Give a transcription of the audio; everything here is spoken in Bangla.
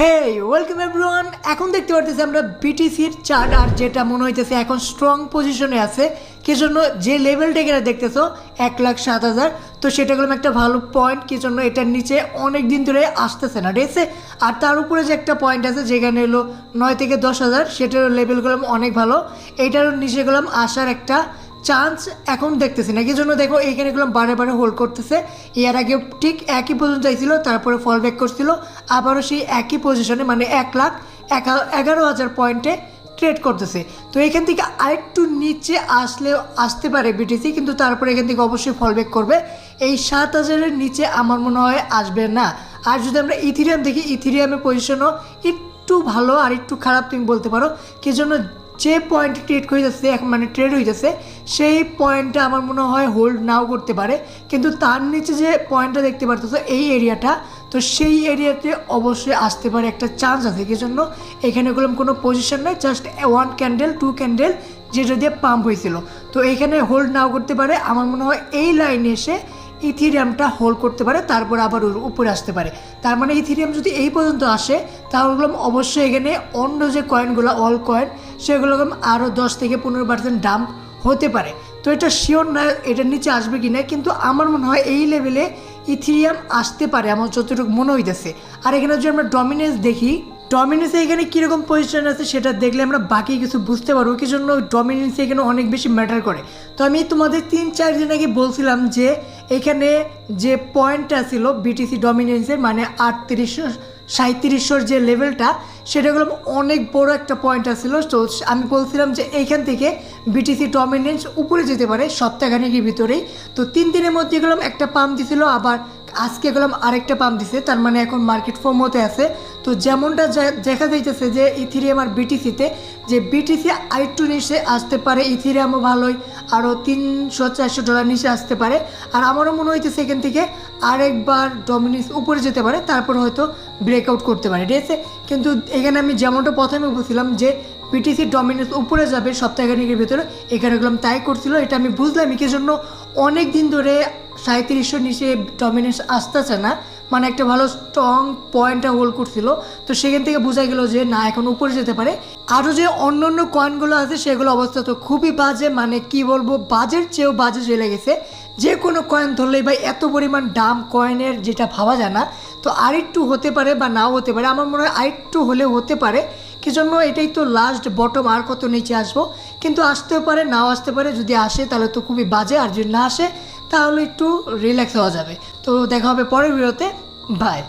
হেই ওয়েলকাম এভরিওয়ান। এখন দেখতে পারতেছি আমরা বিটিসির চার্ট, আর যেটা মনে হইতেছে এখন স্ট্রং পজিশনে আছে। কি জন্য যে লেভেলটা এখানে দেখতেছো 1,07,000, তো সেটা করলাম একটা ভালো পয়েন্ট। কি জন্য এটার নিচে অনেক দিন ধরে আসতেছে না, ঠিক আছে। আর তার উপরে যে একটা পয়েন্ট আছে যেখানে হলো 9 থেকে 10,000, সেটার লেভেল করলাম অনেক ভালো। এইটার নিচে গেলাম আসার একটা চান্স এখন দেখতেছি না। কি জন্য দেখো এইখানে গুলো বারে বারে হোল্ড করতেছে। এর আগে ঠিক একই পজিশন চাইছিল, তারপরে ফল ব্যাক করছিল, আবারও সেই একই পজিশনে মানে 1,11,000 পয়েন্টে ট্রেড করতেছে। তো এখান থেকে আরেকটু নিচে আসতে পারে বিটিসি, কিন্তু তারপরে এখান থেকে অবশ্যই ফল ব্যাক করবে। এই 7,000-এর নিচে আমার মনে হয় আসবে না। আর যদি আমরা ইথিরিয়াম দেখি, ইথিরিয়ামের পজিশনও একটু ভালো আর একটু খারাপ তুমি বলতে পারো। কি জন্য যে পয়েন্ট ট্রেড হইতেছে এখন মানে ট্রেড হইতেছে, সেই পয়েন্টটা আমার মনে হয় হোল্ড নাও করতে পারে। কিন্তু তার নিচে যে পয়েন্টটা দেখতে পারতেছো এই এরিয়াটা, তো সেই এরিয়াতে অবশ্যই আসতে পারে একটা চান্স আছে। কি জন্য এখানে কোনো পজিশন নয়, জাস্ট 1 ক্যান্ডেল 2 ক্যান্ডেল যেটা দিয়ে পাম্প হয়েছিল। তো এইখানে হোল্ড নাও করতে পারে। আমার মনে হয় এই লাইনে এসে ইথিরিয়ামটা হোল্ড করতে পারে, তারপর আবার উপরে আসতে পারে। তার মানে ইথিরিয়াম যদি এই পর্যন্ত আসে, তাহলে অবশ্যই এখানে অন্য যে কয়েনগুলো অল কয়েন সেগুলো আরও 10 থেকে 15% ডাম্প হতে পারে। তো এটা শিওর না এটার নিচে আসবে কি না, কিন্তু আমার মনে হয় এই লেভেলে ইথিরিয়াম আসতে পারে আমার যতটুকু মনে হইতেছে। আর এখানে যদি আমরা ডমিনেন্স দেখি, ডমিনেন্সে এখানে কীরকম পজিশন আছে সেটা দেখলে আমরা বাকি কিছু বুঝতে পারবো। কি জন্য ডমিনেন্সে এখানে অনেক বেশি ম্যাটার করে। তো আমি তোমাদের 3-4 দিন আগে বলছিলাম যে এখানে যে পয়েন্টটা ছিল বিটিসি ডমিনেন্সের মানে 38-37 যে লেভেলটা, সেটাগুলো অনেক বড় একটা পয়েন্ট আসছিল। তো আমি বলছিলাম যে এইখান থেকে বিটিসি ডমিনেন্স উপরে যেতে পারে সপ্তাহখানেকের ভিতরেই। তো 3 দিনের মধ্যে গেলাম একটা পাম্প দিছিল, আবার আজকে গেলাম আরেকটা পাম্প দিছে। তার মানে এখন মার্কেট ফর্ম হতে আছে। তো যেমনটা দেখা যাইতেছে যে ইথিরিয়াম আর বিটিসিতে, যে বিটিসি আরেকটু নিচে আসতে পারে, ইথিরিয়ামও ভালোই আরও $300-400 নিচে আসতে পারে। আর আমারও মনে হইতেছে এখান থেকে আরেকবার ডমিনেন্স উপরে যেতে পারে, তারপর হয়তো ব্রেকআউট করতে পারে, ঠিক আছে। কিন্তু এখানে আমি যেমনটা প্রথমে বলছিলাম যে বিটিসি ডমিনেন্স উপরে যাবে সপ্তাহখানেকের ভেতরে, এখানে গেলাম তাই করছিল। এটা আমি বুঝলাম কি জন্য অনেক দিন ধরে 3700 নিচে ডমিনেন্স আসতেছে না, মানে একটা ভালো স্ট্রং পয়েন্টটা হোল্ড করছিল। তো সেখান থেকে বোঝা গেল যে না এখন উপরে যেতে পারে। আরও যে অন্য অন্য কয়েনগুলো আছে সেগুলো অবস্থা তো খুবই বাজে, মানে কি বলবো, বাজের চেয়েও বাজে চলে গেছে। যে কোনো কয়েন ধরলেই ভাই এত পরিমাণ দাম কয়েনের, যেটা ভাবা যায় না। তো আরেকটু হতে পারে বা নাও হতে পারে, আমার মনে হয় আরেকটু হলেও হতে পারে। কি জন্য এটাই তো লাস্ট বটম, আর কত নিচে আসবো। কিন্তু আসতেও পারে নাও আসতে পারে। যদি আসে তাহলে তো খুবই বাজে, আর যদি না আসে তাহলে একটু রিল্যাক্স হওয়া যাবে। তো দেখা হবে পরের ভিডিওতে, বাই।